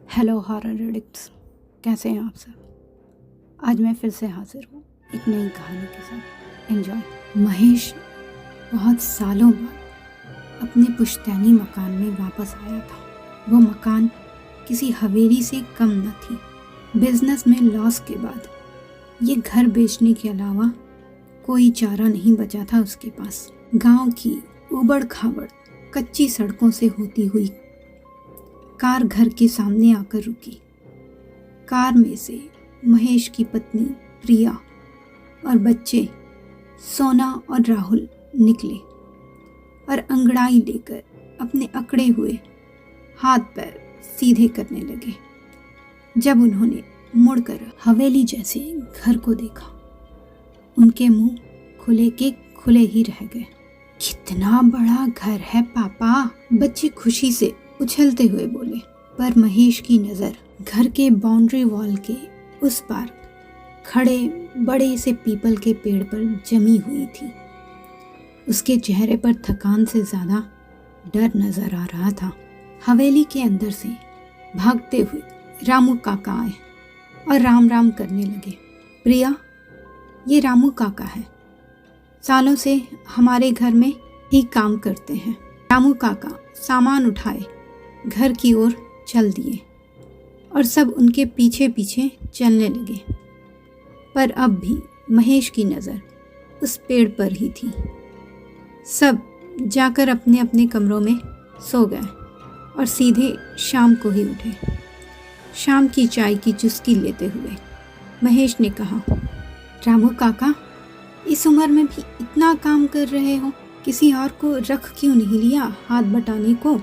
Hello horror addicts, कैसे हैं आप सब। आज मैं फिर से हाजिर हूँ एक नई कहानी के साथ। एंजॉय। महेश बहुत सालों बाद अपने पुश्तैनी मकान में वापस आया था। वो मकान किसी हवेली से कम न थी। बिजनेस में लॉस के बाद ये घर बेचने के अलावा कोई चारा नहीं बचा था उसके पास। गांव की उबड़ खाबड़ कच्ची सड़कों से होती हुई कार घर के सामने आकर रुकी। कार में से महेश की पत्नी प्रिया और बच्चे सोना और राहुल निकले और अंगड़ाई लेकर अपने अकड़े हुए हाथ पैर सीधे करने लगे। जब उन्होंने मुड़कर हवेली जैसे घर को देखा, उनके मुंह खुले के खुले ही रह गए। कितना बड़ा घर है पापा, बच्चे खुशी से उछलते हुए बोले। पर महेश की नज़र घर के बाउंड्री वॉल के उस पार खड़े बड़े से पीपल के पेड़ पर जमी हुई थी। उसके चेहरे पर थकान से ज़्यादा डर नज़र आ रहा था। हवेली के अंदर से भागते हुए रामू काका आए और राम राम करने लगे। प्रिया, ये रामू काका है, सालों से हमारे घर में ही काम करते हैं। रामू काका सामान उठाए घर की ओर चल दिए और सब उनके पीछे पीछे चलने लगे। पर अब भी महेश की नज़र उस पेड़ पर ही थी। सब जाकर अपने अपने कमरों में सो गए और सीधे शाम को ही उठे। शाम की चाय की चुस्की लेते हुए महेश ने कहा, रामू काका, इस उम्र में भी इतना काम कर रहे हो, किसी और को रख क्यों नहीं लिया हाथ बटाने को?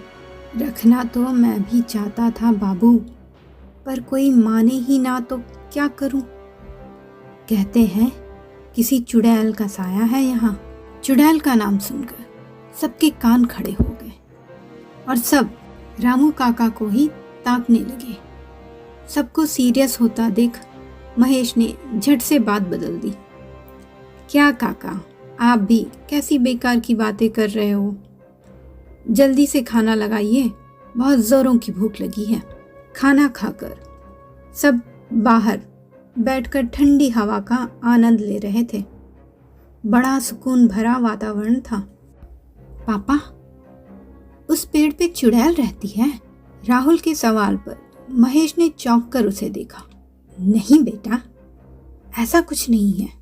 रखना तो मैं भी चाहता था बाबू, पर कोई माने ही ना तो क्या करूं। कहते हैं किसी चुड़ैल का साया है यहाँ। चुड़ैल का नाम सुनकर सबके कान खड़े हो गए और सब रामू काका को ही ताकने लगे। सबको सीरियस होता देख महेश ने झट से बात बदल दी। क्या काका, आप भी कैसी बेकार की बातें कर रहे हो? जल्दी से खाना लगाइए, बहुत जोरों की भूख लगी है। खाना खाकर सब बाहर बैठकर ठंडी हवा का आनंद ले रहे थे। बड़ा सुकून भरा वातावरण था। पापा, उस पेड़ पे चुड़ैल रहती है? राहुल के सवाल पर महेश ने चौंक कर उसे देखा। नहीं बेटा, ऐसा कुछ नहीं है,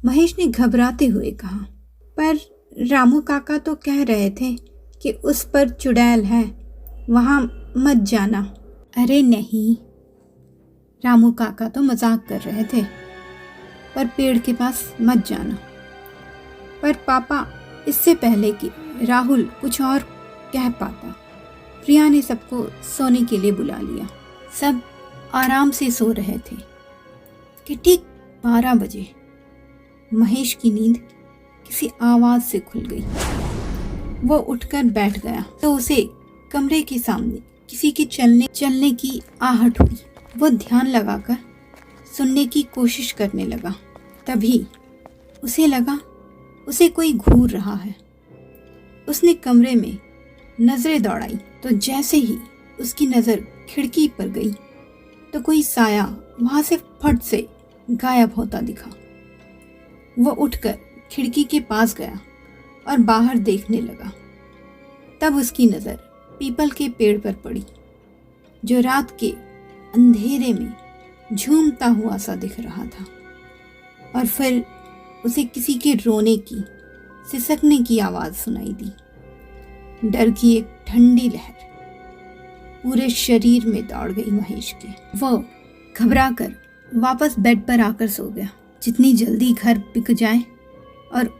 महेश ने घबराते हुए कहा। पर रामू काका तो कह रहे थे कि उस पर चुड़ैल है, वहाँ मत जाना। अरे नहीं, रामू काका तो मजाक कर रहे थे, पर पेड़ के पास मत जाना। पर पापा, इससे पहले कि राहुल कुछ और कह पाता, प्रिया ने सबको सोने के लिए बुला लिया। सब आराम से सो रहे थे कि ठीक 12 बजे महेश की नींद किसी आवाज से खुल गई। वो उठकर बैठ गया तो उसे कमरे के सामने किसी के चलने की आहट हुई। वो ध्यान लगाकर सुनने की कोशिश करने लगा। तभी उसे लगा उसे कोई घूर रहा है। उसने कमरे में नजरें दौड़ाई तो जैसे ही उसकी नज़र खिड़की पर गई तो कोई साया वहां से फट से गायब होता दिखा। वो उठकर खिड़की के पास गया और बाहर देखने लगा। तब उसकी नज़र पीपल के पेड़ पर पड़ी, जो रात के अंधेरे में झूमता हुआ सा दिख रहा था। और फिर उसे किसी के रोने की, सिसकने की आवाज़ सुनाई दी। डर की एक ठंडी लहर पूरे शरीर में दौड़ गई महेश के। वो घबराकर वापस बेड पर आकर सो गया। जितनी जल्दी घर बिक जाए और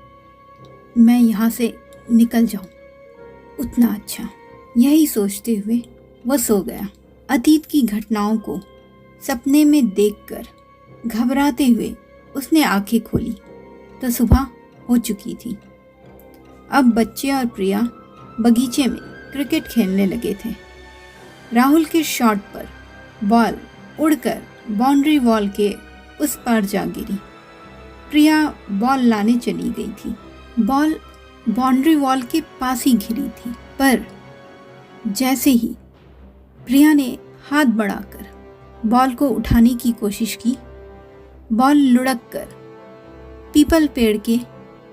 मैं यहाँ से निकल जाऊं, उतना अच्छा। यही सोचते हुए वो सो गया। अतीत की घटनाओं को सपने में देखकर घबराते हुए उसने आंखें खोली तो सुबह हो चुकी थी। अब बच्चे और प्रिया बगीचे में क्रिकेट खेलने लगे थे। राहुल के शॉट पर बॉल उड़कर बाउंड्री वॉल के उस पार जा गिरी। प्रिया बॉल लाने चली गई थी। बॉल बाउंड्री वॉल के पास ही गिरी थी, पर जैसे ही प्रिया ने हाथ बढ़ाकर बॉल को उठाने की कोशिश की। बॉल लुढ़क कर पीपल पेड़ के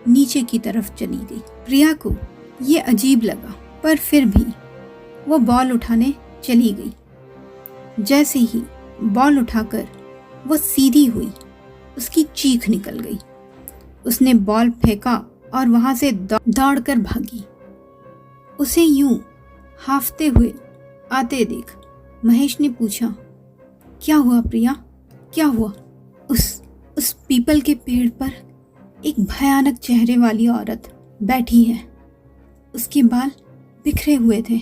नीचे की तरफ चली गई। प्रिया को ये अजीब लगा, पर फिर भी वो बॉल उठाने चली गई। जैसे ही बॉल उठाकर वो सीधी हुई, उसकी चीख निकल गई। उसने बॉल फेंका और वहां से दौड़कर भागी। उसे यूं हाफते हुए आते देख महेश ने पूछा, क्या हुआ प्रिया, क्या हुआ? उस पीपल के पेड़ पर एक भयानक चेहरे वाली औरत बैठी है। उसके बाल बिखरे हुए थे।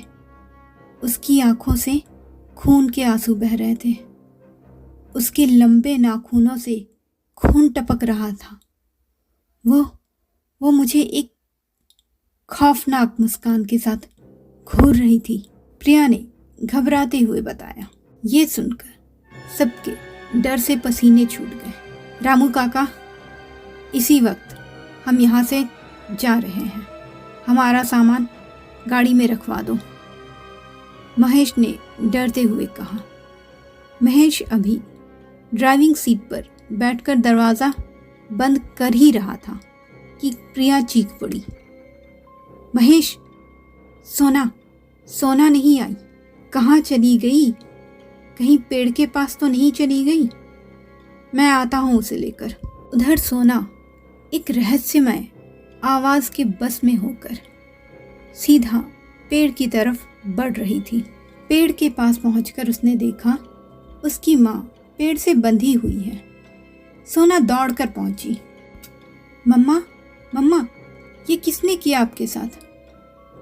उसकी आंखों से खून के आंसू बह रहे थे। उसके लंबे नाखूनों से खून टपक रहा था। वो मुझे एक खौफनाक मुस्कान के साथ घूर रही थी, प्रिया ने घबराते हुए बताया। ये सुनकर सबके डर से पसीने छूट गए। रामू काका, इसी वक्त हम यहाँ से जा रहे हैं। हमारा सामान गाड़ी में रखवा दो, महेश ने डरते हुए कहा। महेश अभी ड्राइविंग सीट पर बैठकर दरवाज़ा बंद कर ही रहा था कि प्रिया चीख पड़ी, महेश, सोना नहीं आई? कहाँ चली गई? कहीं पेड़ के पास तो नहीं चली गई? मैं आता हूँ उसे लेकर। उधर सोना एक रहस्यमय आवाज़ के बस में होकर सीधा पेड़ की तरफ बढ़ रही थी। पेड़ के पास पहुंचकर उसने देखा उसकी माँ पेड़ से बंधी हुई है। सोना दौड़कर पहुंची। मम्मा, ये किसने किया आपके साथ?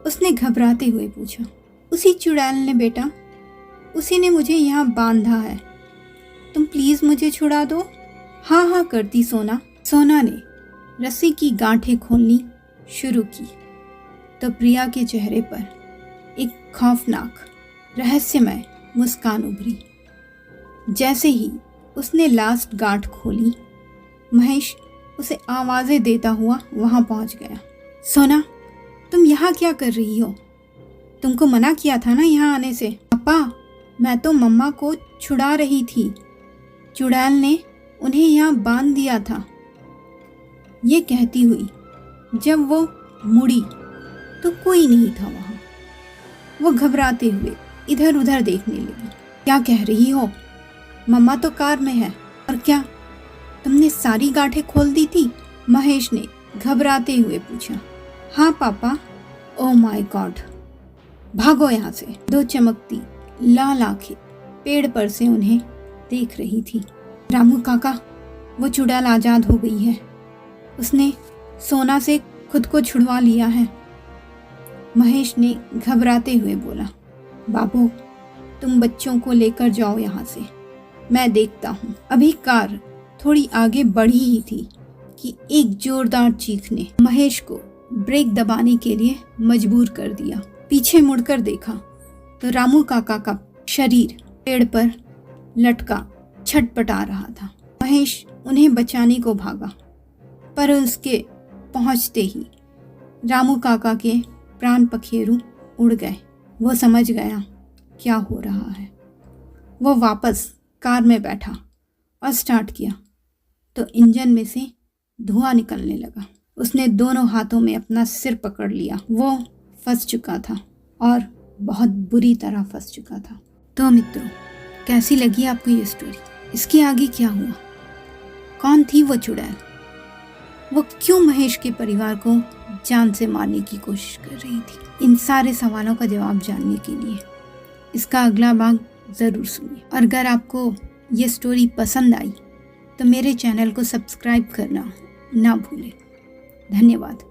उसने घबराते हुए पूछा। उसी चुड़ैल ने बेटा, उसी ने मुझे यहाँ बांधा है। तुम प्लीज़ मुझे छुड़ा दो। हाँ करती सोना ने रस्सी की गांठें खोलनी शुरू की तो प्रिया के चेहरे पर एक खौफनाक रहस्यमय मुस्कान उभरी। जैसे ही उसने लास्ट गांठ खोली, महेश उसे आवाज़ें देता हुआ वहां पहुंच गया। सोना, तुम यहाँ क्या कर रही हो? तुमको मना किया था ना यहाँ आने से। पापा, मैं तो मम्मा को छुड़ा रही थी। चुड़ैल ने उन्हें यहाँ बांध दिया था। ये कहती हुई जब वो मुड़ी तो कोई नहीं था वहाँ। वो घबराते हुए इधर उधर देखने लगी। क्या कह रही हो? मम्मा तो कार में है। और क्या तुमने सारी गांठें खोल दी थी? महेश ने घबराते हुए पूछा। हाँ पापा। ओह माय गॉड, भागो यहाँ से। दो चमकती लाल आंखें पेड़ पर से उन्हें देख रही थी। रामू काका, वो चुड़ैल आजाद हो गई है। उसने सोना से खुद को छुड़वा लिया है, महेश ने घबराते हुए बोला। बाबू, तुम बच्चों को लेकर जाओ यहाँ से, मैं देखता हूँ। अभी कार थोड़ी आगे बढ़ी ही थी कि एक जोरदार चीख ने महेश को ब्रेक दबाने के लिए मजबूर कर दिया। पीछे मुड़कर देखा तो रामू काका का शरीर पेड़ पर लटका छटपटा रहा था। महेश उन्हें बचाने को भागा, पर उसके पहुंचते ही रामू काका के प्राण पखेरु उड़ गए। वो समझ गया क्या हो रहा है। वो वापस कार में बैठा और स्टार्ट किया तो इंजन में से धुआं निकलने लगा। उसने दोनों हाथों में अपना सिर पकड़ लिया। वो फंस चुका था और बहुत बुरी तरह फंस चुका था। तो मित्रों, कैसी लगी आपको ये स्टोरी? इसके आगे क्या हुआ? कौन थी वो चुड़ैल? वो क्यों महेश के परिवार को जान से मारने की कोशिश कर रही थी? इन सारे सवालों का जवाब जानने के लिए इसका अगला भाग ज़रूर सुनिए। और अगर आपको ये स्टोरी पसंद आई तो मेरे चैनल को सब्सक्राइब करना ना भूलें। धन्यवाद।